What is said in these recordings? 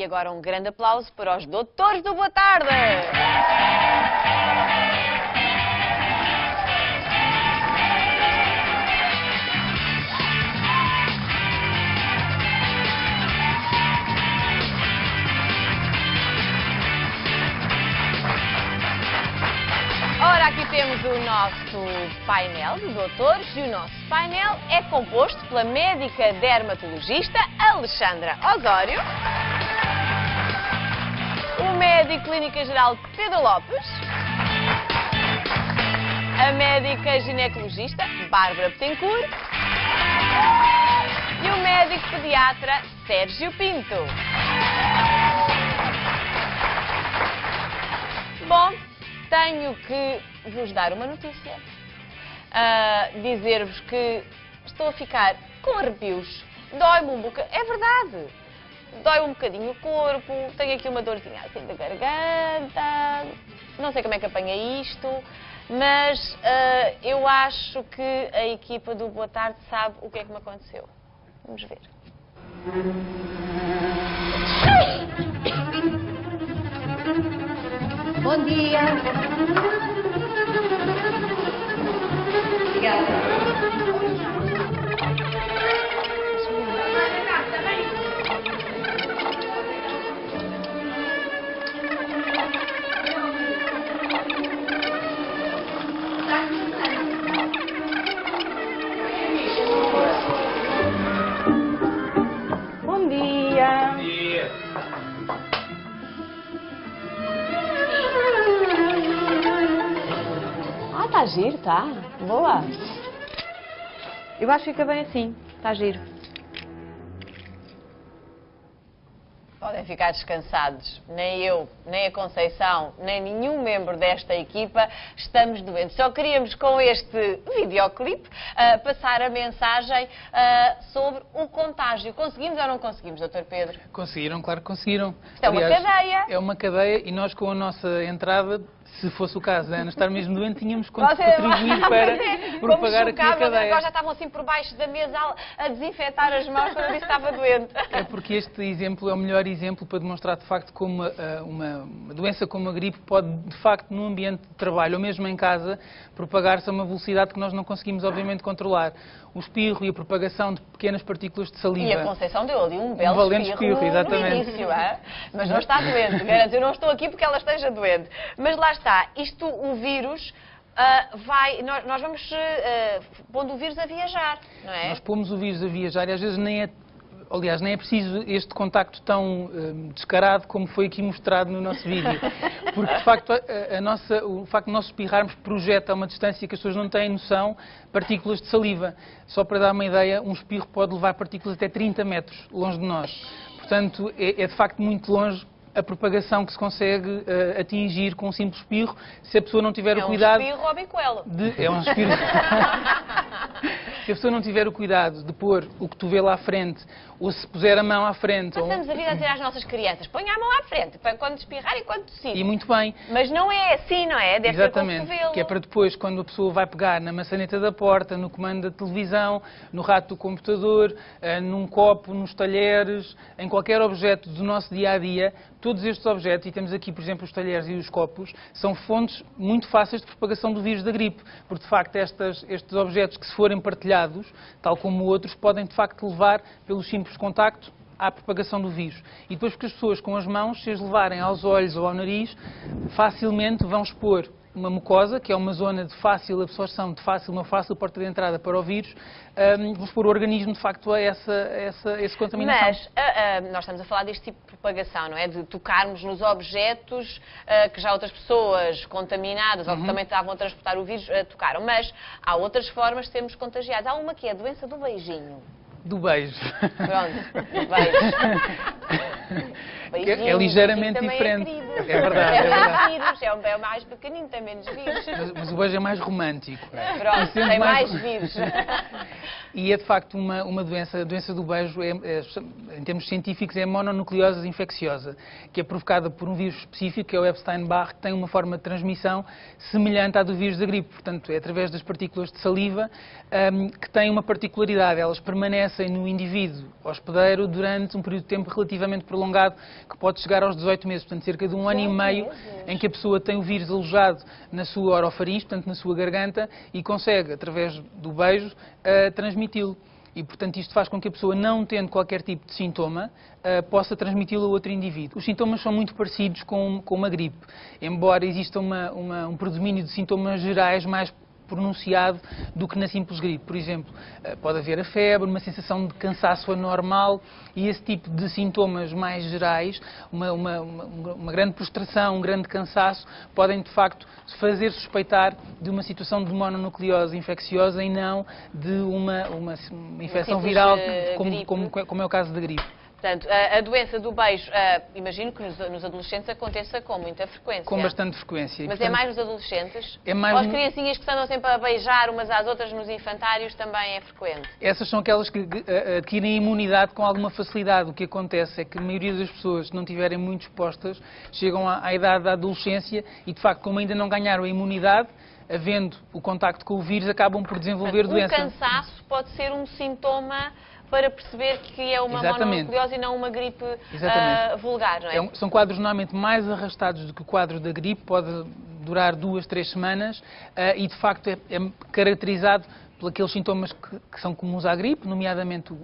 E agora um grande aplauso para os doutores do Boa Tarde! Ora, aqui temos o nosso painel de doutores e o nosso painel é composto pela médica dermatologista Alexandra Osório, o médico clínica geral Pedro Lopes, a médica ginecologista Bárbara Betancourt e o médico pediatra Sérgio Pinto. Bom, tenho que vos dar uma notícia, dizer-vos que estou a ficar com arrepios, dói-me um bocadinho, é verdade, dói-me um bocadinho o corpo, tenho aqui uma dorzinha assim da garganta, não sei como é que apanha isto, mas eu acho que a equipa do Boa Tarde sabe o que é que me aconteceu. Vamos ver. Bom dia. Obrigada. Bom dia. Está giro, está. Boa. Eu acho que fica bem assim. Está giro. Podem ficar descansados. Nem eu, nem a Conceição, nem nenhum membro desta equipa estamos doentes. Só queríamos, com este videoclipe, passar a mensagem sobre o contágio. Conseguimos ou não conseguimos, Dr. Pedro? Conseguiram, claro que conseguiram. Isto é uma cadeia. É uma cadeia e nós, com a nossa entrada, se fosse o caso da Ana estar mesmo doente, tínhamos contribuir para propagar aqui a cadeia. Agora já estavam assim por baixo da mesa a desinfetar as mãos quando eu disse que estava doente. É porque este exemplo é o melhor exemplo para demonstrar de facto como uma doença como a gripe pode, de facto, num ambiente de trabalho ou mesmo em casa, propagar-se a uma velocidade que nós não conseguimos, obviamente, controlar. O espirro e a propagação de pequenas partículas de saliva. E a Conceição deu ali um belo valente espirro exatamente. No início, mas não está doente. Garanto, eu não estou aqui porque ela esteja doente. Mas lá está, isto, o vírus, nós vamos pondo o vírus a viajar, não é? Nós pomos o vírus a viajar e às vezes nem é preciso este contacto tão descarado como foi aqui mostrado no nosso vídeo. Porque, de facto, o facto de nós espirrarmos projeta a uma distância que as pessoas não têm noção partículas de saliva. Só para dar uma ideia, um espirro pode levar partículas até 30 metros longe de nós. Portanto, é de facto muito longe a propagação que se consegue atingir com um simples espirro, se a pessoa não tiver o cuidado... É um espirro ao bicoelo. É um espirro... Se a pessoa não tiver o cuidado de pôr o cotovelo à frente, ou se puser a mão à frente... Passamos a vida a dizer às nossas crianças, ponha a mão à frente, para quando espirrar e quando tossir. E muito bem. Mas não é assim, não é? Deve Exatamente, ser com o cotovelo. que é para depois, quando a pessoa vai pegar na maçaneta da porta, no comando da televisão, no rato do computador, num copo, nos talheres, em qualquer objeto do nosso dia-a-dia, todos estes objetos, e temos aqui, por exemplo, os talheres e os copos, são fontes muito fáceis de propagação do vírus da gripe, porque, de facto, estes objetos que se forem partilhados, tal como outros, podem, de facto, levar, pelo simples contacto, à propagação do vírus. E depois, porque as pessoas com as mãos, se as levarem aos olhos ou ao nariz, facilmente vão expor uma mucosa, que é uma zona de fácil absorção, uma fácil porta de entrada para o vírus, vão expor o organismo, de facto, a essa contaminação. Mas nós estamos a falar deste tipo de propagação, não é? De tocarmos nos objetos que já outras pessoas contaminadas ou que também estavam a transportar o vírus tocaram. Mas há outras formas de sermos contagiados. Há uma que é a doença do beijinho. Do beijo. Pronto, do beijo. Beijinho, é ligeiramente também diferente. É verdade, é verdade. Vírus, é o mais pequenino, tem menos vírus. Mas o beijo é mais romântico. Pronto, tem mais vírus. E é de facto uma doença, a doença do beijo, em termos científicos, é mononucleose infecciosa, que é provocada por um vírus específico, que é o Epstein-Barr, que tem uma forma de transmissão semelhante à do vírus da gripe. Portanto, é através das partículas de saliva, que tem uma particularidade. Elas permanecem no indivíduo hospedeiro durante um período de tempo relativamente prolongado. prolongado que pode chegar aos 18 meses, portanto cerca de um ano e meio em que a pessoa tem o vírus alojado na sua orofaringe, portanto na sua garganta, e consegue, através do beijo, transmiti-lo. E, portanto, isto faz com que a pessoa, não tendo qualquer tipo de sintoma, possa transmiti-lo a outro indivíduo. Os sintomas são muito parecidos com uma gripe, embora exista um predomínio de sintomas gerais mais pronunciado do que na simples gripe. Por exemplo, pode haver a febre, uma sensação de cansaço anormal e esse tipo de sintomas mais gerais, uma grande prostração, um grande cansaço, podem de facto fazer suspeitar de uma situação de mononucleose infecciosa e não de uma infecção viral, como é o caso da gripe. Portanto, a doença do beijo, imagino que nos adolescentes aconteça com muita frequência. Com bastante frequência. Mas portanto, é mais nos adolescentes? É mais Ou as criancinhas que andam sempre a beijar umas às outras nos infantários também é frequente? Essas são aquelas que adquirem imunidade com alguma facilidade. O que acontece é que a maioria das pessoas, se não estiverem muito expostas, chegam à idade da adolescência e, de facto, como ainda não ganharam a imunidade, havendo o contacto com o vírus, acabam por desenvolver doença. O cansaço pode ser um sintoma para perceber que é uma mononucleose e não uma gripe vulgar, não é? São quadros normalmente mais arrastados do que o quadro da gripe, pode durar 2, 3 semanas e, de facto, é caracterizado por aqueles sintomas que são comuns à gripe, nomeadamente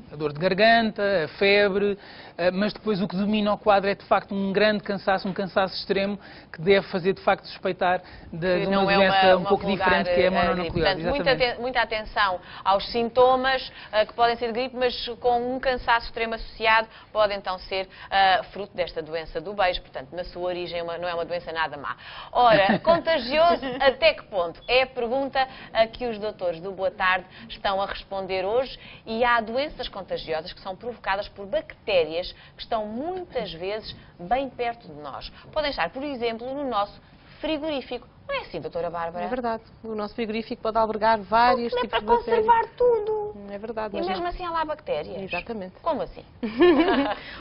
a dor de garganta, a febre, mas depois o que domina o quadro é de facto um grande cansaço, um cansaço extremo, que deve fazer de facto suspeitar de uma doença um pouco diferente, que é a mononucleose. Portanto, muita atenção aos sintomas que podem ser de gripe, mas com um cansaço extremo associado, pode então ser fruto desta doença do beijo, portanto, na sua origem não é uma doença nada má. Ora, contagioso até que ponto? É a pergunta a que os doutores do Boa Tarde estão a responder hoje, e há doenças contagiosas que são provocadas por bactérias que estão muitas vezes bem perto de nós. Podem estar, por exemplo, no nosso frigorífico. Não é assim, doutora Bárbara? É verdade. O nosso frigorífico pode albergar vários tipos de bactérias. Para conservar tudo. É verdade. E mesmo assim há lá bactérias. Exatamente. Como assim?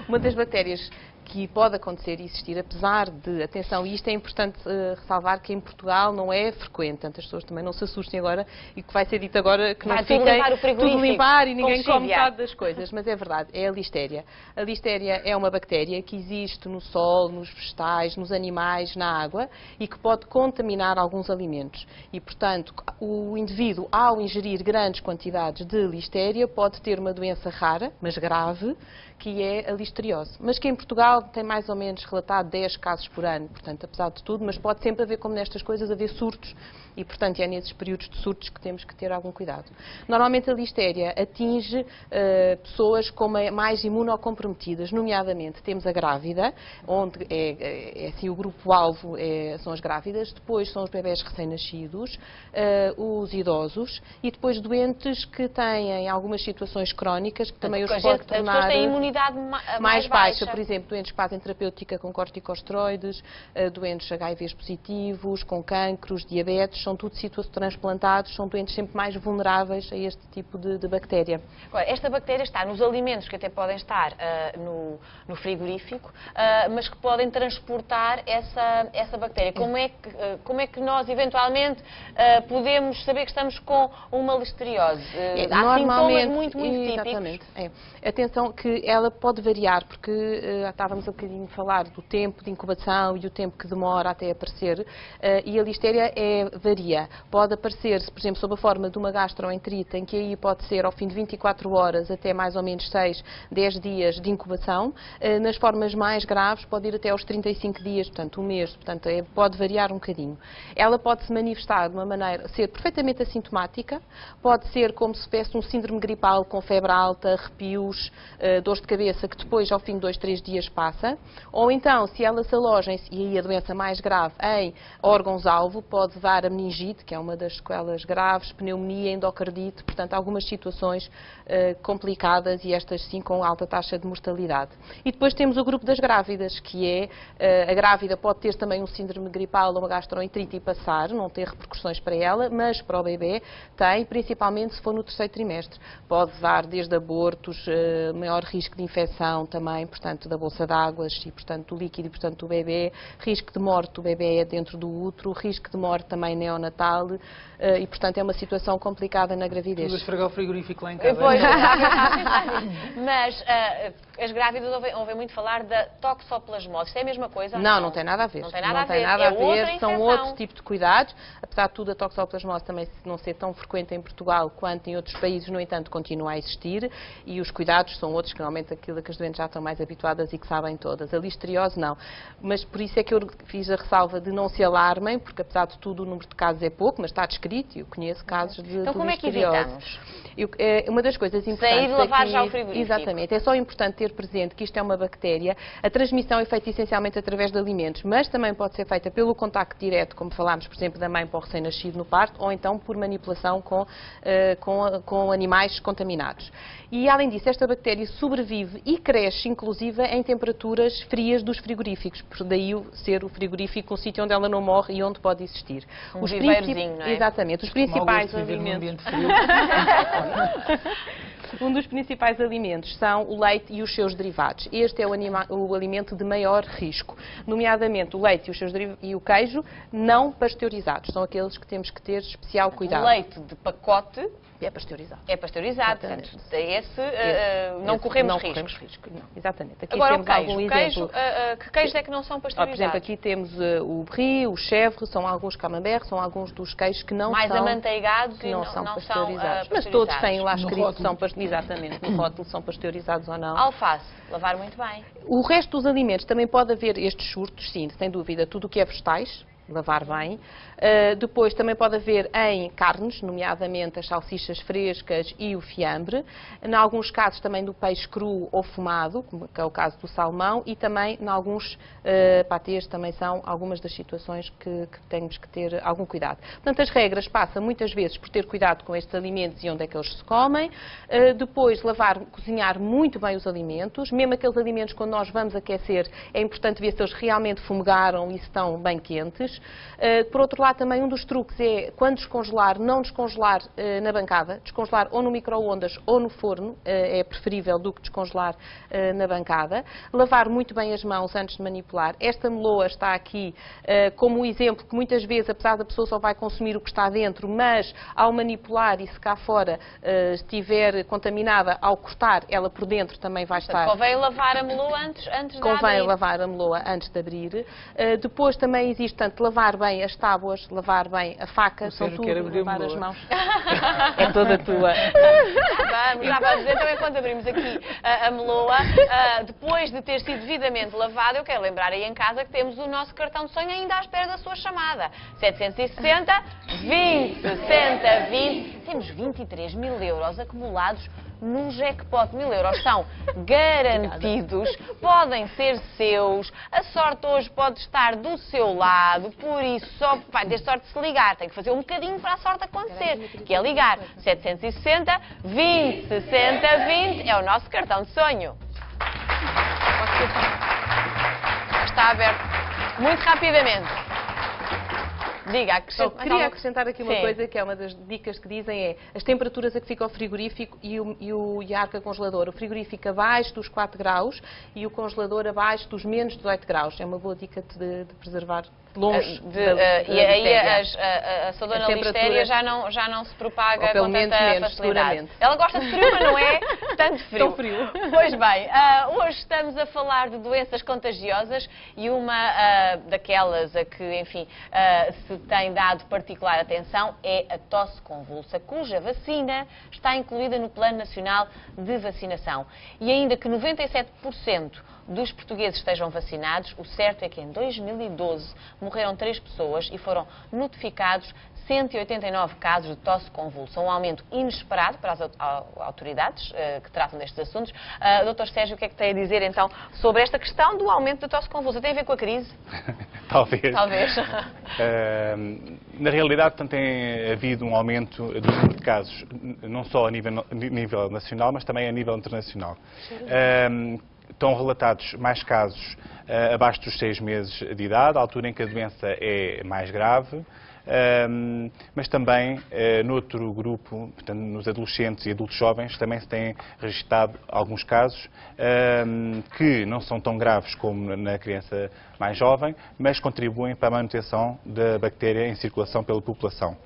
Uma das bactérias que pode acontecer e existir, apesar de, atenção, e isto é importante ressalvar, que em Portugal não é frequente, tantas pessoas também não se assustem agora, e que vai ser dito agora que não fiquem tudo limpar e ninguém come metade das coisas, mas é verdade, é a listéria. A listéria é uma bactéria que existe no sol, nos vegetais, nos animais, na água, e que pode contaminar alguns alimentos. E, portanto, o indivíduo, ao ingerir grandes quantidades de listéria, pode ter uma doença rara, mas grave, que é a listeriose. Mas que em Portugal tem mais ou menos relatado 10 casos por ano, portanto, apesar de tudo, mas pode sempre haver, como nestas coisas, haver surtos, e, portanto, é nesses períodos de surtos que temos que ter algum cuidado. Normalmente a listéria atinge pessoas mais imunocomprometidas, nomeadamente temos a grávida, onde é assim, o grupo-alvo são as grávidas, depois são os bebés recém-nascidos, os idosos, e depois doentes que têm algumas situações crónicas, que também os pode tornar mais baixa. Por exemplo, doentes que fazem terapêutica com corticosteroides, doentes HIVs positivos, com cancros, diabetes, são tudo situações transplantados, são doentes sempre mais vulneráveis a este tipo de bactéria. Agora, esta bactéria está nos alimentos que até podem estar no frigorífico, mas que podem transportar essa bactéria. Como é que nós, eventualmente, podemos saber que estamos com uma listeriose? Há sintomas muito exatamente, típicos. Atenção que ela pode variar, porque estávamos um bocadinho a falar do tempo de incubação e o tempo que demora até aparecer, e a listéria varia. Pode aparecer, por exemplo, sob a forma de uma gastroenterite, em que aí pode ser ao fim de 24 horas até mais ou menos 6, 10 dias de incubação. Nas formas mais graves pode ir até aos 35 dias, portanto, um mês. Portanto, pode variar um bocadinho. Ela pode se manifestar de uma maneira, ser perfeitamente assintomática, pode ser como se tivesse um síndrome gripal com febre alta, arrepios, dores de cabeça, que depois, ao fim de 2, 3 dias, passa. Ou então, se ela se aloja, e aí a doença mais grave, em órgãos-alvo, pode dar a meningite, que é uma das sequelas graves, pneumonia, endocardite, portanto, algumas situações complicadas, e estas sim com alta taxa de mortalidade. E depois temos o grupo das grávidas, que é, a grávida pode ter também um síndrome gripal ou uma gastroenterite e passar, não ter repercussões para ela, mas para o bebê tem, principalmente se for no terceiro trimestre. Pode dar desde abortos, maior risco de infecção também, portanto, da bolsa de águas e, portanto, do líquido e, portanto, do bebê, risco de morte do bebê dentro do útero, risco de morte também neonatal e, portanto, é uma situação complicada na gravidez. Tudo a esfregar o frigorífico lá em casa. Pois, mas as grávidas ouvem muito falar da toxoplasmose. Isto é a mesma coisa? Não, não tem nada a ver. Não tem nada a ver. A ver. Outra São infecção. outro tipo de cuidados. Apesar de tudo, a toxoplasmose também não ser tão frequente em Portugal quanto em outros países, no entanto, continua a existir e os cuidados são outros, que normalmente aquilo que as doentes já estão mais habituadas e que sabem todas. A listeriose não. Mas por isso é que eu fiz a ressalva de não se alarmem, porque apesar de tudo o número de casos é pouco, mas está descrito e eu conheço casos de Então como é que listeriose. evitamos? Uma das coisas importantes Sair de lavar aqui, já o frigorífico. exatamente, é só importante ter presente que isto é uma bactéria. A transmissão é feita essencialmente através de alimentos, mas também pode ser feita pelo contacto direto, como falámos, por exemplo, da mãe para o recém-nascido no parto, ou então por manipulação com animais contaminados. E, além disso, esta bactéria sobrevive e cresce, inclusive, em temperaturas frias dos frigoríficos, por daí ser o frigorífico um sítio onde ela não morre e onde pode existir. Os viveirozinho, não é? Exatamente. Os principais alimentos... Um dos principais alimentos são o leite e os seus derivados. Este é o alimento de maior risco, nomeadamente o leite e o queijo não pasteurizados. São aqueles que temos que ter especial cuidado. O leite de pacote é pasteurizado. É pasteurizado, Exatamente. portanto, não corremos risco. Não, exatamente. Aqui Agora temos algum exemplo. Que queijos é que não são pasteurizados? Por exemplo, aqui temos o brie, o chèvre, são alguns camembert, são alguns dos queijos que não mais são... amanteigados que e não são pasteurizados. pasteurizados. Mas todos têm lá escrito que são rótulo. Exatamente, no rótulo são pasteurizados ou não. Alface, lavar muito bem. O resto dos alimentos também pode haver estes surtos, sim, sem dúvida, tudo o que é vegetais, lavar bem. Depois também pode haver em carnes, nomeadamente as salsichas frescas e o fiambre. Em alguns casos também do peixe cru ou fumado, como é o caso do salmão, e também em alguns patês também são algumas das situações que temos que ter algum cuidado. Portanto, as regras passam muitas vezes por ter cuidado com estes alimentos e onde é que eles se comem. Depois, cozinhar muito bem os alimentos, mesmo aqueles alimentos quando nós vamos aquecer, é importante ver se eles realmente fumegaram e se estão bem quentes. Por outro lado, também um dos truques é, quando descongelar, não descongelar na bancada, descongelar ou no micro-ondas ou no forno, é preferível do que descongelar na bancada. Lavar muito bem as mãos antes de manipular. Esta meloa está aqui como um exemplo que muitas vezes, apesar da pessoa só vai consumir o que está dentro, mas ao manipular e se cá fora estiver contaminada, ao cortar, ela por dentro também vai estar... Convém lavar a meloa antes de abrir. Convém lavar a meloa antes de abrir. Depois também existe, portanto, lavar bem as tábuas, lavar bem a faca, são tudo, lavar as mãos. É toda tua. Já vamos. Então, enquanto abrimos aqui a meloa, depois de ter sido devidamente lavada, eu quero lembrar aí em casa que temos o nosso cartão de sonho ainda à espera da sua chamada. 760 20 60 20. Temos 23 mil euros acumulados num jackpot. 1000 euros são garantidos, podem ser seus, a sorte hoje pode estar do seu lado, por isso só vai ter sorte de se ligar, tem que fazer um bocadinho para a sorte acontecer, que é ligar 760 20 60 20, é o nosso cartão de sonho. Está aberto muito rapidamente. Diga, queria acrescentar aqui uma Sim. coisa que é uma das dicas que dizem é as temperaturas a que fica o frigorífico e a arca congeladora. O frigorífico abaixo dos 4 graus e o congelador abaixo dos menos 18 graus. É uma boa dica de preservar longe e aí a sua dona Listéria já não se propaga ou pelo com menos tanta menos, facilidade. seguramente. Ela gosta de frio, mas não é tanto frio. Tão frio. Pois bem, hoje estamos a falar de doenças contagiosas e uma daquelas a que, enfim, se tem dado particular atenção é a tosse convulsa, cuja vacina está incluída no Plano Nacional de Vacinação. E ainda que 97% dos portugueses estejam vacinados, o certo é que em 2012 morreram 3 pessoas e foram notificados 189 casos de tosse convulsa, um aumento inesperado para as autoridades que tratam destes assuntos. Dr. Sérgio, o que é que tem a dizer então sobre esta questão do aumento da tosse convulsa? Tem a ver com a crise? Talvez. Talvez. Na realidade, portanto, tem havido um aumento do número de casos, não só a nível nacional, mas também a nível internacional. Estão relatados mais casos abaixo dos 6 meses de idade, a altura em que a doença é mais grave. mas também noutro grupo, portanto, nos adolescentes e adultos jovens, também se têm registado alguns casos que não são tão graves como na criança mais jovem, mas contribuem para a manutenção da bactéria em circulação pela população.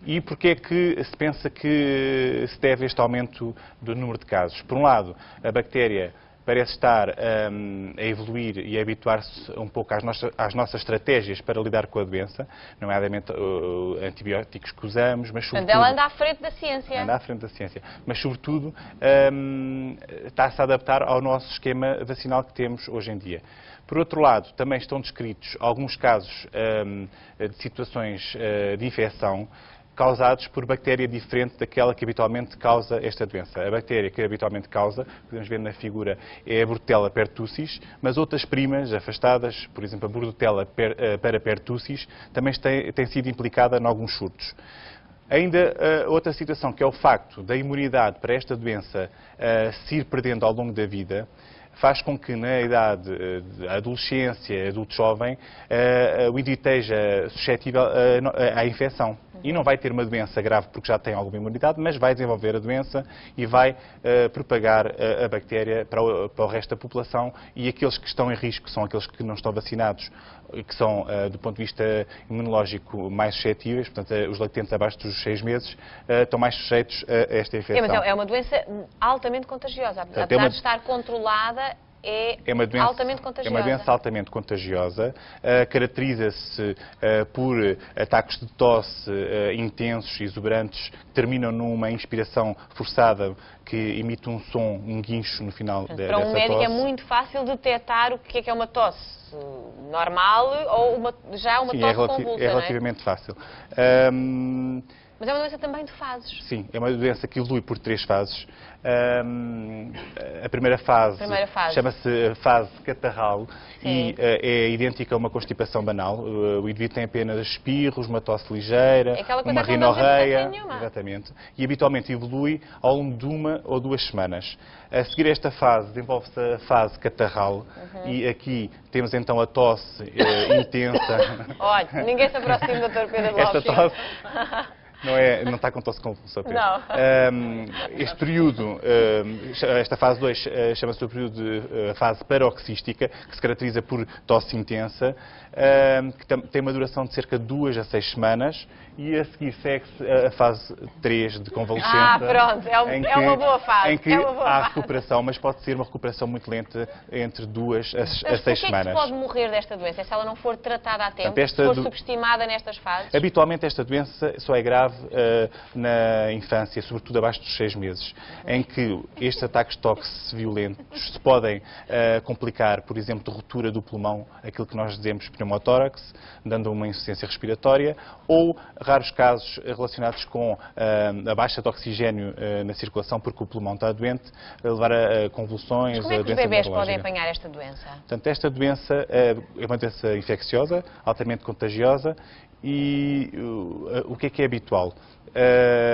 E porquê é que se pensa que se deve a este aumento do número de casos? Por um lado, a bactéria parece estar a evoluir e a habituar-se um pouco às nossas estratégias para lidar com a doença, nomeadamente antibióticos que usamos, mas sobretudo... Portanto, ela anda à frente da ciência. Anda à frente da ciência. Mas, sobretudo, está-se a adaptar ao nosso esquema vacinal que temos hoje em dia. Por outro lado, também estão descritos alguns casos de situações de infecção causados por bactéria diferente daquela que habitualmente causa esta doença. A bactéria que habitualmente causa, podemos ver na figura, é a Bordetella pertussis, mas outras primas afastadas, por exemplo, a Bordetella parapertussis, também tem sido implicada em alguns surtos. Ainda outra situação, que é o facto da imunidade para esta doença se ir perdendo ao longo da vida, faz com que na idade de adolescência, adulto jovem, o indivíduo esteja suscetível à infecção. E não vai ter uma doença grave porque já tem alguma imunidade, mas vai desenvolver a doença e vai propagar a bactéria para o resto da população, e aqueles que estão em risco são aqueles que não estão vacinados, que são, do ponto de vista imunológico, mais suscetíveis, portanto, os lactentes abaixo dos 6 meses estão mais sujeitos a esta infecção. Mas é uma doença altamente contagiosa, apesar de estar controlada. É uma doença altamente contagiosa. É uma doença altamente contagiosa, caracteriza-se por ataques de tosse intensos e exuberantes, que terminam numa inspiração forçada que emite um som, um guincho no final dessa tosse. Para um médico é muito fácil detectar o que é uma tosse normal ou já uma tosse convulsa, é relativamente fácil. Mas é uma doença também de fases. Sim, é uma doença que evolui por 3 fases. A primeira fase chama-se fase catarral. Sim. E é idêntica a uma constipação banal. O indivíduo tem apenas espirros, uma tosse ligeira, uma rinorreia. Exatamente. E habitualmente evolui ao longo de 1 ou 2 semanas. A seguir esta fase, desenvolve-se a fase catarral. E aqui temos então a tosse intensa. Olha, ninguém se aproxima do Dr. Pedro Lopes. Esta tosse... Não está com tosse convulsa, Pedro. Não. Este período, esta fase 2, chama-se o período de fase paroxística, que se caracteriza por tosse intensa, que tem uma duração de cerca de 2 a 6 semanas, e a seguir segue-se a fase 3 de convalescença. Pronto, é uma boa fase. Em que há recuperação, mas pode ser uma recuperação muito lenta, entre 2 a 6 semanas. Mas pode morrer desta doença se ela não for tratada a tempo, se for subestimada nestas fases? Habitualmente esta doença só é grave na infância, sobretudo abaixo dos 6 meses, em que estes ataques de tosse violentos se podem complicar, por exemplo, de ruptura do pulmão, aquilo que nós dizemos pneumotórax, dando uma insuficiência respiratória, ou raros casos relacionados com a baixa de oxigênio na circulação, porque o pulmão está doente, a levar a convulsões. Mas como é que os bebés podem apanhar esta doença? Portanto, esta doença é uma doença infecciosa, altamente contagiosa. E o que é habitual?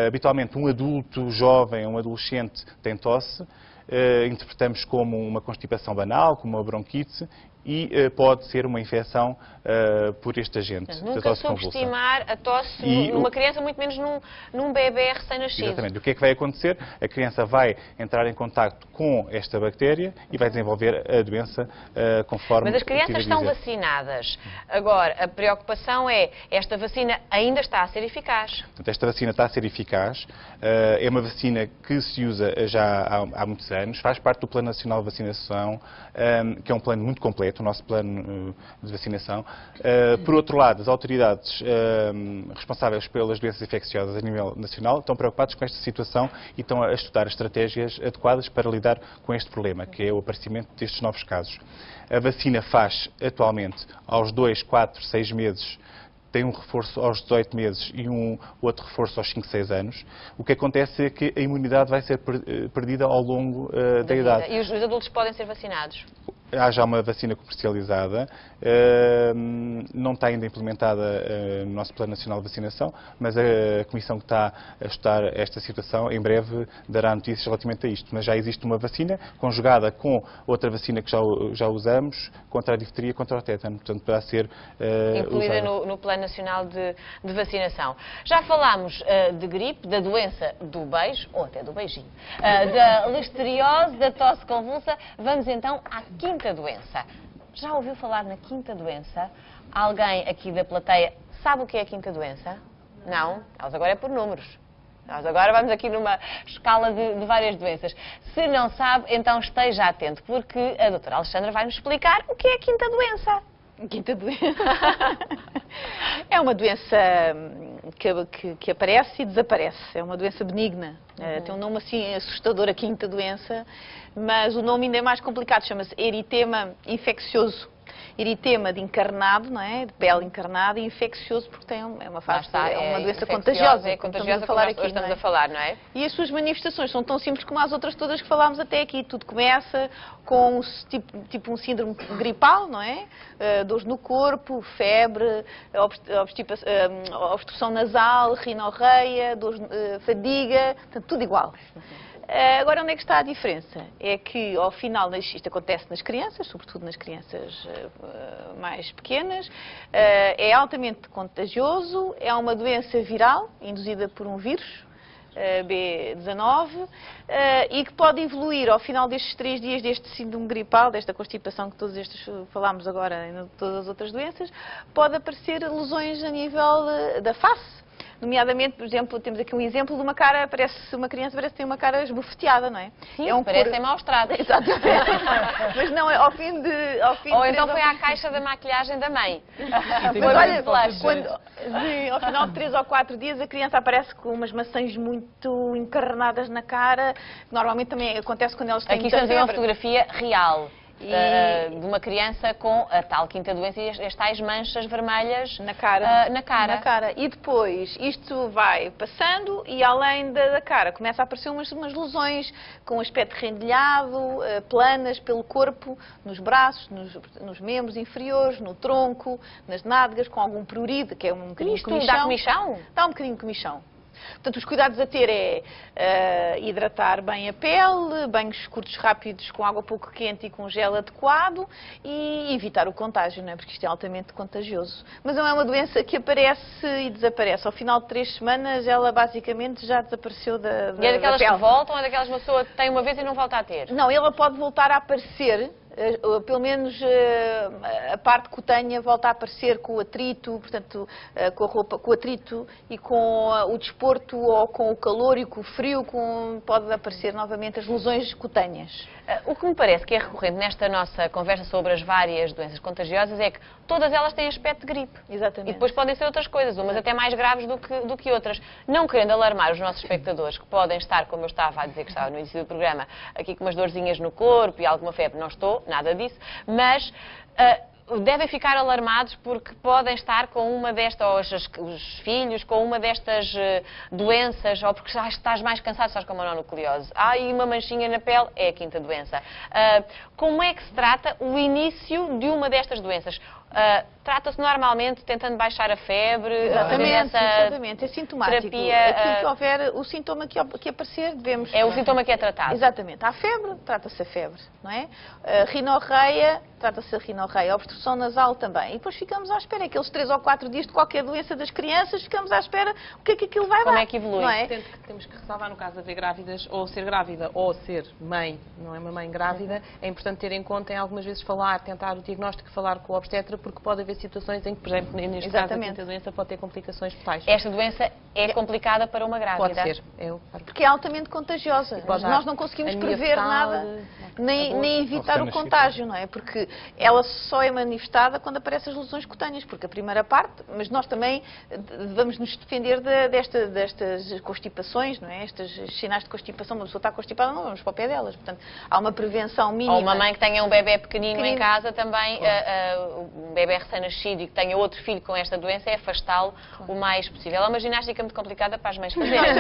Habitualmente, um adulto jovem, um adolescente tem tosse, interpretamos como uma constipação banal, como uma bronquite, e pode ser uma infecção por este agente. Portanto, nunca subestimar a tosse numa criança, muito menos num bebê recém-nascido. Exatamente. O que é que vai acontecer? A criança vai entrar em contacto com esta bactéria e vai desenvolver a doença conforme... Mas as crianças estão vacinadas. Agora, a preocupação é, esta vacina ainda está a ser eficaz? Portanto, esta vacina está a ser eficaz. É uma vacina que se usa já há muitos anos, faz parte do Plano Nacional de Vacinação, que é um plano muito completo, o nosso plano de vacinação. Por outro lado, as autoridades responsáveis pelas doenças infecciosas a nível nacional estão preocupados com esta situação e estão a estudar estratégias adequadas para lidar com este problema, que é o aparecimento destes novos casos. A vacina faz atualmente aos 2, 4, 6 meses, tem um reforço aos 18 meses e outro reforço aos 5, 6 anos. O que acontece é que a imunidade vai ser perdida ao longo da idade. E os adultos podem ser vacinados? há já uma vacina comercializada, não está ainda implementada no nosso Plano Nacional de Vacinação, mas a Comissão que está a estudar esta situação em breve dará notícias relativamente a isto. Mas já existe uma vacina conjugada com outra vacina que já usamos contra a difteria e contra o tétano, portanto poderá ser incluída usada. no Plano Nacional de Vacinação. Já falámos de gripe, da doença do beijo, ou até do beijinho, da listeriose, da tosse convulsa. Vamos então à quinta doença. Já ouviu falar na quinta doença? Alguém aqui da plateia sabe o que é a quinta doença? Não? Elas agora é por números. Nós agora vamos aqui numa escala de várias doenças. Se não sabe, então esteja atento, porque a doutora Alexandra vai nos explicar o que é a quinta doença. Quinta doença. É uma doença que aparece e desaparece. É uma doença benigna. Tem um nome assim assustador, a quinta doença, mas o nome ainda é mais complicado. Chama-se eritema infeccioso. Eritema de encarnado, não é? De pele encarnada, e infeccioso porque é uma fase, é uma doença contagiosa. É contagiosa, como nós estamos a falar, não é? E as suas manifestações são tão simples como as outras todas que falámos até aqui. Tudo começa com tipo um síndrome gripal, não é? Dores no corpo, febre, obstrução nasal, rinorreia, fadiga, portanto, tudo igual. Agora, onde é que está a diferença? É que, ao final, isto acontece nas crianças, sobretudo nas crianças mais pequenas, é altamente contagioso, é uma doença viral, induzida por um vírus, B19, e que pode evoluir ao final destes 3 dias deste síndrome gripal, desta constipação que todos estes falámos agora, em todas as outras doenças, pode aparecer lesões a nível da face. Nomeadamente, por exemplo, temos aqui um exemplo de uma cara, uma criança parece ter uma cara esbofeteada, não é? Sim, parecem maus tratos. Exatamente. Mas não, ao fim Ou então foi à caixa da maquilhagem da mãe. Mas olha, ao final de 3 ou 4 dias a criança aparece com umas maçãs muito encarnadas na cara, que normalmente também acontece quando elas têm muita febre. Aqui estamos a uma fotografia real. De uma criança com a tal quinta doença e as tais manchas vermelhas na cara. Na cara. E depois isto vai passando e além da cara começa a aparecer umas lesões com aspecto rendilhado, planas pelo corpo, nos braços, nos membros inferiores, no tronco, nas nádegas, com algum prurido, que é um bocadinho de comichão. Dá comichão? Dá um bocadinho de comichão. Portanto, os cuidados a ter é hidratar bem a pele, banhos curtos rápidos com água pouco quente e com gel adequado e evitar o contágio, não é? Porque isto é altamente contagioso. Mas não é uma doença que aparece e desaparece. Ao final de 3 semanas, ela basicamente já desapareceu da pele. E é daquelas que voltam ou é daquelas que uma pessoa tem uma vez e não volta a ter? Não, ela pode voltar a aparecer. Pelo menos a parte cutânea volta a aparecer com o atrito, portanto, com a roupa, com o atrito e com o desporto ou com o calor e com o frio, pode aparecer novamente as lesões cutâneas. O que me parece que é recorrente nesta nossa conversa sobre as várias doenças contagiosas é que todas elas têm aspecto de gripe. Exatamente. E depois podem ser outras coisas, umas até mais graves do que outras. Não querendo alarmar os nossos espectadores, que podem estar, como eu estava a dizer que estava no início do programa, aqui com umas dorzinhas no corpo e alguma febre, não estou, nada disso, mas devem ficar alarmados porque podem estar com uma destas, ou os filhos, com uma destas doenças, ou porque estás mais cansado, estás com a mononucleose. E uma manchinha na pele, é a quinta doença. Como é que se trata o início de uma destas doenças? Trata-se normalmente tentando baixar a febre? Exatamente, é sintomático. Terapia, assim que houver o sintoma que aparecer, devemos... É o sintoma que é tratado? Exatamente. Há febre, trata-se a febre, não é? Rinorreia, trata-se a rinorreia. A obstrução nasal também. E depois ficamos à espera. Aqueles 3 ou 4 dias de qualquer doença das crianças, ficamos à espera o que é que aquilo vai dar. Como é que evolui? Não é? Temos que ressalvar, no caso de haver grávidas, ou ser grávida, ou ser mãe, não é uma mãe grávida, é importante ter em conta, em algumas vezes, tentar o diagnóstico, falar com o obstetra, porque pode haver situações em que, por exemplo, neste caso, a quinta doença pode ter complicações fetais. Esta doença é complicada para uma grávida? Pode ser. Porque é altamente contagiosa. Nós não conseguimos prever nada, nem evitar o contágio, não é? Porque ela só é manifestada quando aparecem as lesões cutâneas, porque a primeira parte, mas nós também vamos nos defender destas constipações, não é? Estes sinais de constipação, uma pessoa está constipada, não vamos para o pé delas. Portanto, há uma prevenção mínima. Ou uma mãe que tenha um bebê pequenino em casa também, um bebê recém-nascido e que tenha outro filho com esta doença, é afastá-lo o mais possível. É uma ginástica muito complicada para as mães fazerem.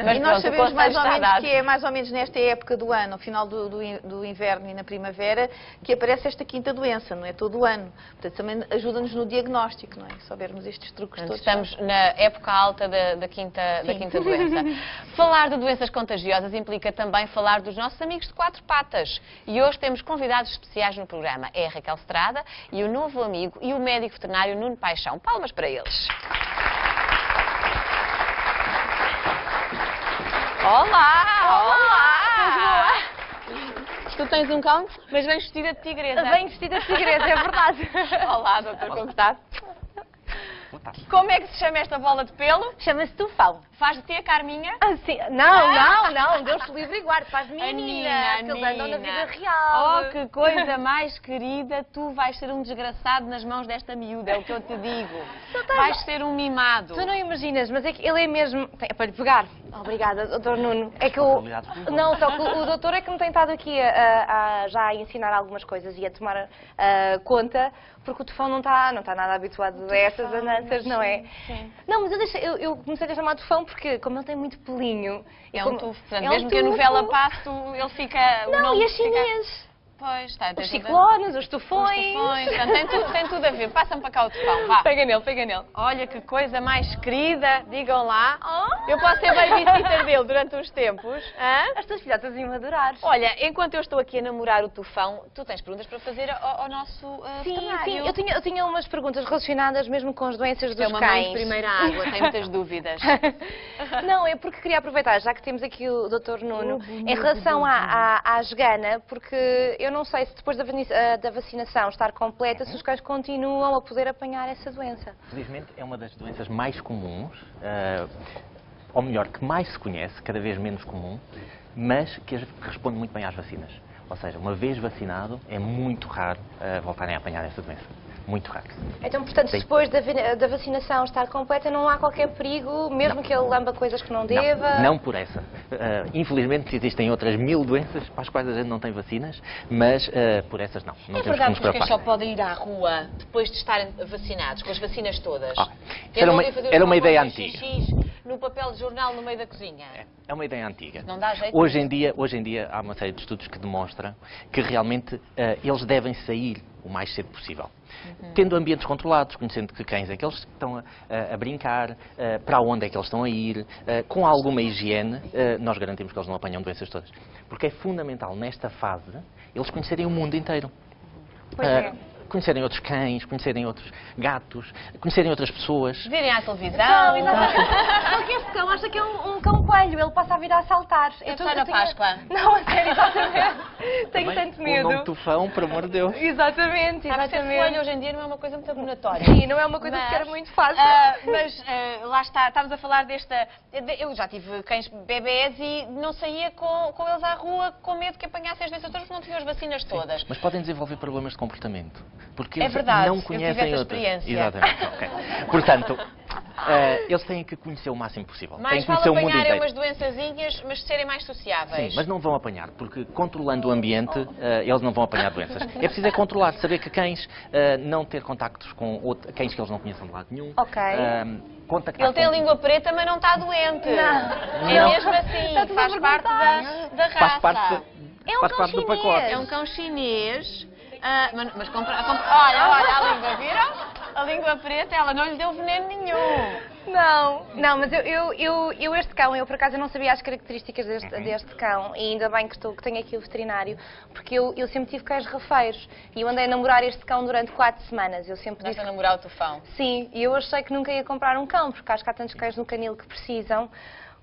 Mas e nós pronto, sabemos mais ou menos dado. que é mais ou menos nesta época do ano, ao final do inverno e na primavera, que aparece esta quinta doença, não é todo o ano. Portanto, também ajuda-nos no diagnóstico, não é? Se soubermos estes truques todos. Estamos na época alta da quinta doença. Falar de doenças contagiosas implica também falar dos nossos amigos de quatro patas. E hoje temos convidados especiais no programa. É a Raquel Estrada e o novo amigo e o médico veterinário Nuno Paixão. Palmas para eles. Olá! Tu tens um cão, mas vens vestida de tigresa. Bem vestida de tigresa, é verdade. Olá, doutor, como está? Como é que se chama esta bola de pelo? Chama-se tufão. Faz de ti a Carminha? Assim, não, Deus te livre e guarde, faz de menina, A que eles andam na vida Oh, real. que coisa mais querida, tu vais ser um desgraçado nas mãos desta miúda, é o que eu te digo. Vais ser um mimado. Tu não imaginas, mas é que ele é mesmo... É para lhe pegar. Obrigada, doutor Nuno. É que eu... Não, só que o doutor é que me tem estado aqui já a ensinar algumas coisas e a tomar conta, porque o tufão não está nada habituado a essas andanças, não é? Sim. Não, mas eu comecei a chamar tufão porque, como ele tem muito pelinho... É um tufo, portanto, mesmo que a novela passe, ele fica... Não, e as chinês? Pois, está. Os ciclones, os tufões... Portanto, tem tudo a ver. Passa-me para cá o tufão, vá. Pega nele. Olha que coisa mais querida, digam lá. Eu posso ser babysitter dele durante uns tempos. Hã? As tuas filhotas iam adorar. Olha, enquanto eu estou aqui a namorar o tufão, tu tens perguntas para fazer ao nosso veterinário. Sim, eu tinha umas perguntas relacionadas mesmo com as doenças dos cães. É uma mãe de primeira água, tem muitas dúvidas. Não, é porque queria aproveitar, já que temos aqui o Dr. Nuno, em relação à Gana, porque eu não sei se depois da vacinação estar completa, se os cães continuam a poder apanhar essa doença. Felizmente é uma das doenças mais comuns, ou melhor, que mais se conhece, cada vez menos comum, mas que responde muito bem às vacinas. Ou seja, uma vez vacinado, é muito raro voltarem a apanhar essa doença. Muito raro. Então, portanto, Sim. depois da vacinação estar completa, não há qualquer perigo, mesmo que ele lamba coisas que não deva? Não por essa. Infelizmente existem outras 1000 doenças para as quais a gente não tem vacinas, mas por essas não. Não É temos que verdade nos que os cães preocupar. só podem ir à rua depois de estarem vacinados, com as vacinas todas? Era uma ideia antiga. No papel de jornal no meio da cozinha? É uma ideia antiga. Não dá jeito? Hoje em dia há uma série de estudos que demonstram que realmente eles devem sair o mais cedo possível. Tendo ambientes controlados, conhecendo que cães é que eles estão a brincar, para onde é que eles estão a ir, com alguma higiene, nós garantimos que eles não apanham doenças todas. Porque é fundamental, nesta fase, eles conhecerem o mundo inteiro. Pois é. Conhecerem outros cães, conhecerem outros gatos, conhecerem outras pessoas. Virem à televisão. Não, exatamente. Porque este cão acha que é um cão coelho, ele passa a vida a saltar. É só na Páscoa. Não, a sério, exatamente. Tenho tanto O medo. nome tufão, por amor de Deus. Exatamente, Sabe, ser exatamente. folha hoje em dia não é uma coisa muito abonatória. Sim, não é uma coisa que era muito fácil. Mas lá está, estamos a falar desta... Eu já tive cães bebés e não saía com eles à rua com medo que apanhassem as doenças todas porque não tinham as vacinas todas. Mas podem desenvolver problemas de comportamento. Porque É eles verdade, não eu conhecem tive essa outras. experiência. Exatamente. Ok. Portanto, eles têm que conhecer o máximo possível. Mais Têm que vale conhecer o mundo apanharem inteiro. umas doençazinhas, mas serem mais sociáveis. Sim, mas não vão apanhar, porque controlando o ambiente, eles não vão apanhar doenças. É preciso controlar, saber que cães não ter contactos com cães que eles não conheçam de lado nenhum. Ok. Contactar Ele tem a com- língua preta, mas não está doente. Não. É Não. mesmo assim, Está tudo a faz parte da raça. Faz parte, É um faz cão parte do chinês. pacote. É um cão chinês. Mas olha a língua, viram? A língua preta, ela não lhe deu veneno nenhum. Não, mas eu este cão, eu por acaso eu não sabia as características deste cão e ainda bem que tenho aqui o veterinário, porque eu sempre tive cães rafeiros e eu andei a namorar este cão durante 4 semanas. Eu sempre Estás disse a namorar o tufão. sim, e eu achei que nunca ia comprar um cão, porque acho que há tantos cães no canil que precisam.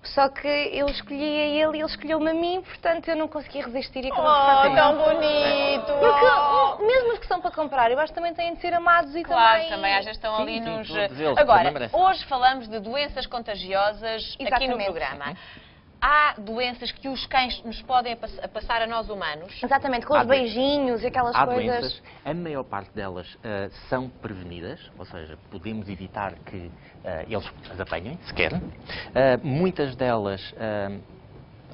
Só que eu escolhi a ele e ele escolheu-me a mim, portanto eu não consegui resistir e acabei por fazer. Tão bonito! Porque mesmo os que são para comprar, eu acho que também têm de ser amados e Claro, também às vezes estão Sim, ali sim, nos... todos eles, Agora, também merecem. hoje falamos de doenças contagiosas aqui no Exatamente. programa. há doenças que os cães nos podem passar a nós humanos? Exatamente, com os beijinhos e aquelas Há coisas. doenças, a maior parte delas são prevenidas, ou seja, podemos evitar que eles as apanhem, se querem. Muitas delas,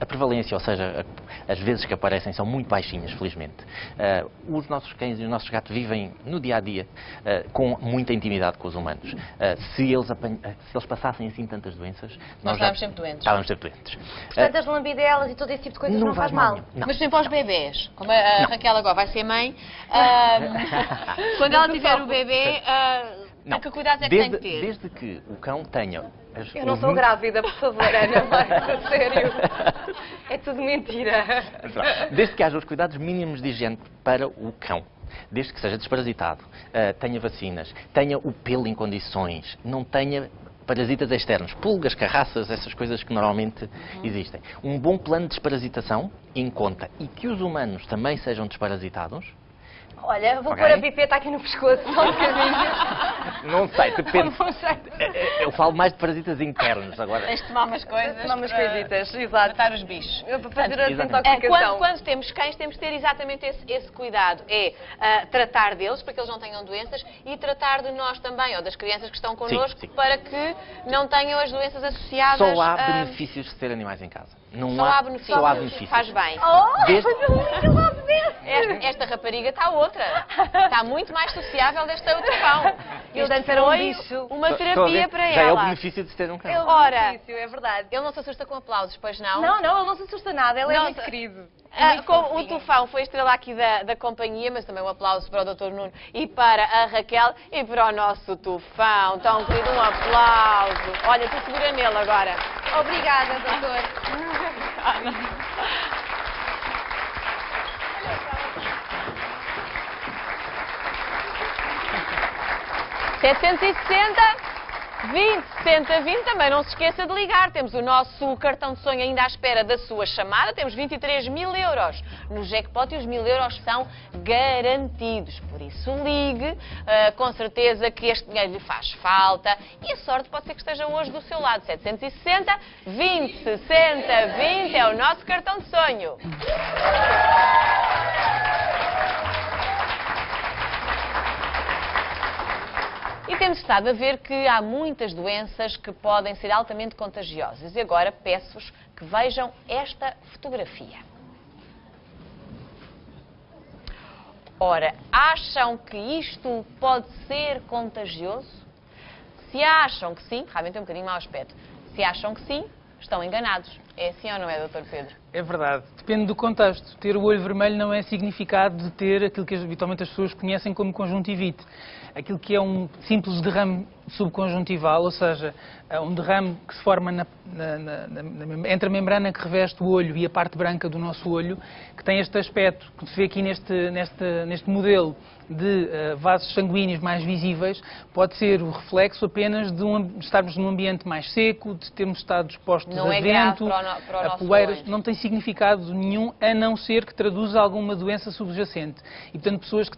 a prevalência, ou seja, as vezes que aparecem são muito baixinhas, felizmente. Os nossos cães e os nossos gatos vivem no dia a dia com muita intimidade com os humanos. Se eles passassem assim tantas doenças, nós estávamos sempre doentes. Estávamos sempre doentes. Portanto, as lambidelas e todo esse tipo de coisas não faz mal. Não. Mas, por exemplo, aos bebés, como a Raquel agora vai ser mãe, quando ela tiver o bebê, que cuidados é que tem que ter? Desde que o cão tenha... Eu não sou grávida, por favor, Ana, mas a sério. É tudo mentira. Desde que haja os cuidados mínimos de higiene para o cão. Desde que seja desparasitado, tenha vacinas, tenha o pelo em condições, não tenha parasitas externos, pulgas, carraças, essas coisas que normalmente existem. Um bom plano de desparasitação em conta e que os humanos também sejam desparasitados. Olha, vou pôr a pipeta aqui no pescoço, só um bocadinho. Não sei, depende. Eu falo mais de parasitas internos agora. Tens de tomar umas coisas. Tomar umas coisitas, exato. Matar os bichos. Para fazer a desintoxicação. Quando temos cães, temos de ter exatamente esse cuidado. É tratar deles, para que eles não tenham doenças, e tratar de nós também, ou das crianças que estão connosco, para que não tenham as doenças associadas. Só há benefícios de ter animais em casa. Só há benefícios. Só há benefícios. Faz bem. Esta rapariga está outra. Está muito mais sociável desta outra pão. Eu antes era um bicho. Uma terapia para ela. Já é o benefício de ter um cão. Ora, é verdade. ele não se assusta com aplausos, pois não? Não, ele não se assusta nada, ele é muito querido. O Tufão foi a estrela aqui da companhia, mas também um aplauso para o Dr. Nuno e para a Raquel e para o nosso Tufão. Tão querido, um aplauso. Olha, tu segura nele agora. Obrigada, doutor. 20, também não se esqueça de ligar. Temos o nosso cartão de sonho ainda à espera da sua chamada. Temos 23.000 euros no jackpot e os 1.000 euros são garantidos. Por isso ligue, com certeza que este dinheiro lhe faz falta e a sorte pode ser que esteja hoje do seu lado. 760 20 60 20 é o nosso cartão de sonho. E temos estado a ver que há muitas doenças que podem ser altamente contagiosas. E agora peço-vos que vejam esta fotografia. Ora, acham que isto pode ser contagioso? Se acham que sim, realmente é um bocadinho mau aspecto. Se acham que sim, estão enganados. É assim ou não é, Dr. Pedro? É verdade. Depende do contexto. Ter o olho vermelho não é significado de ter aquilo que habitualmente as pessoas conhecem como conjuntivite. Aquilo que é um simples derrame subconjuntival, ou seja, um derrame que se forma entre a membrana que reveste o olho e a parte branca do nosso olho, que tem este aspecto que se vê aqui neste modelo de vasos sanguíneos mais visíveis, pode ser o reflexo apenas de estarmos num ambiente mais seco, de termos estado expostos a vento, a poeiras. Não tem significado nenhum, a não ser que traduza alguma doença subjacente. E, portanto, pessoas que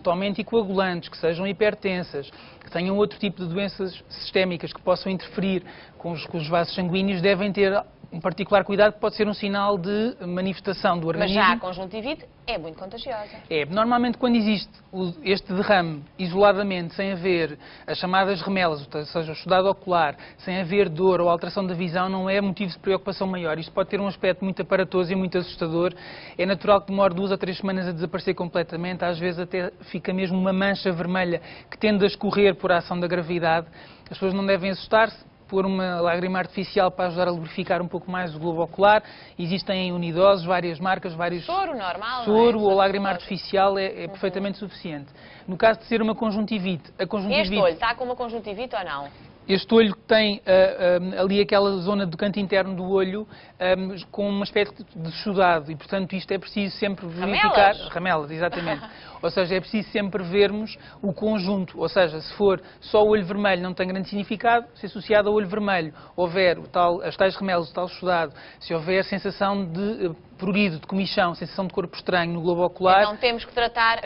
tomem anticoagulantes, que sejam hipertensas, que tenham outro tipo de doenças sistémicas que possam interferir com os vasos sanguíneos, devem ter um particular cuidado, que pode ser um sinal de manifestação do organismo. Mas já a conjuntivite é muito contagiosa. Normalmente quando existe este derrame isoladamente, sem haver as chamadas remelas, ou seja, o exudado ocular, sem haver dor ou alteração da visão, não é motivo de preocupação maior. Isto pode ter um aspecto muito aparatoso e muito assustador. É natural que demore 2 a 3 semanas a desaparecer completamente, às vezes até fica mesmo uma mancha vermelha que tende a escorrer por a ação da gravidade. As pessoas não devem assustar-se, pôr uma lágrima artificial para ajudar a lubrificar um pouco mais o globo ocular. Existem em unidosos várias marcas, vários... Soro normal, Soro não é? ou lágrima artificial é perfeitamente suficiente. No caso de ser uma conjuntivite, a conjuntivite... Este olho está com uma conjuntivite ou não? Este olho tem ali aquela zona do canto interno do olho com um aspecto de exudado e, portanto, isto é preciso sempre verificar... Ramelas, exatamente. Ou seja, é preciso sempre vermos o conjunto. Ou seja, se for só o olho vermelho não tem grande significado, se associado ao olho vermelho houver as tais remelas, o tal exudado, se houver sensação de prurido, de comichão, sensação de corpo estranho no globo ocular. Então temos que tratar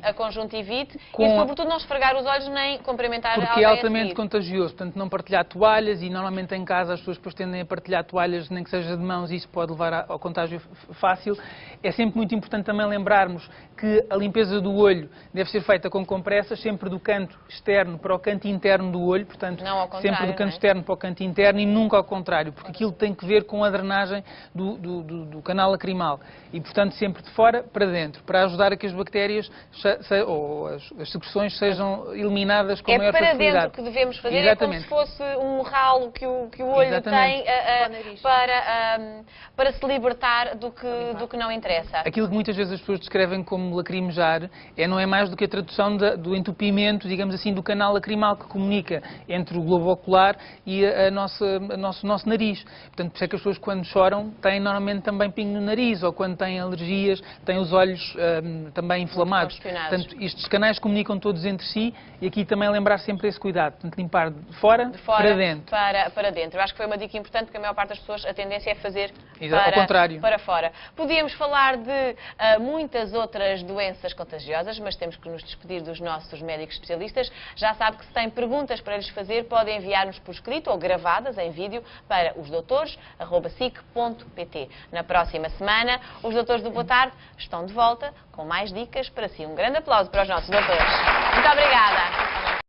a conjuntivite e, sobretudo, não esfregar os olhos nem cumprimentar alguém. Porque é altamente contagioso, portanto, não partilhar toalhas e, normalmente, em casa as pessoas depois tendem a partilhar toalhas, nem que seja de mãos, e isso pode levar ao contágio fácil. É sempre muito importante também lembrarmos que a limpeza do olho deve ser feita com compressas, sempre do canto externo para o canto interno do olho, portanto, sempre do canto externo para o canto interno e nunca ao contrário, porque aquilo tem que ver com a drenagem do canal lacrimal e, portanto, sempre de fora para dentro, para ajudar a que as bactérias ou as secreções sejam eliminadas com maior facilidade. É para dentro que devemos fazer, Exatamente. É como se fosse um ralo que o olho tem para se libertar do que não interessa. Aquilo que muitas vezes as pessoas descrevem como lacrimejar não é mais do que a tradução do entupimento, digamos assim, do canal lacrimal que comunica entre o globo ocular e o nosso nariz. Portanto, por isso é que as pessoas, quando choram, têm normalmente também pingo no nariz, ou quando têm alergias, têm os olhos também inflamados. Portanto, estes canais comunicam todos entre si e aqui também lembrar sempre esse cuidado. Portanto, limpar de fora para dentro. Para dentro. Eu acho que foi uma dica importante, porque a maior parte das pessoas a tendência é fazer ao contrário. Para fora. Podíamos falar de muitas outras doenças contagiosas, mas temos que nos despedir dos nossos médicos especialistas. Já sabe que se tem perguntas para lhes fazer, podem enviar-nos por escrito ou gravadas em vídeo para osdoutores@sic.pt. Na próxima semana, os doutores do Boa Tarde estão de volta com mais dicas para si. Um grande aplauso para os nossos doutores. Muito obrigada.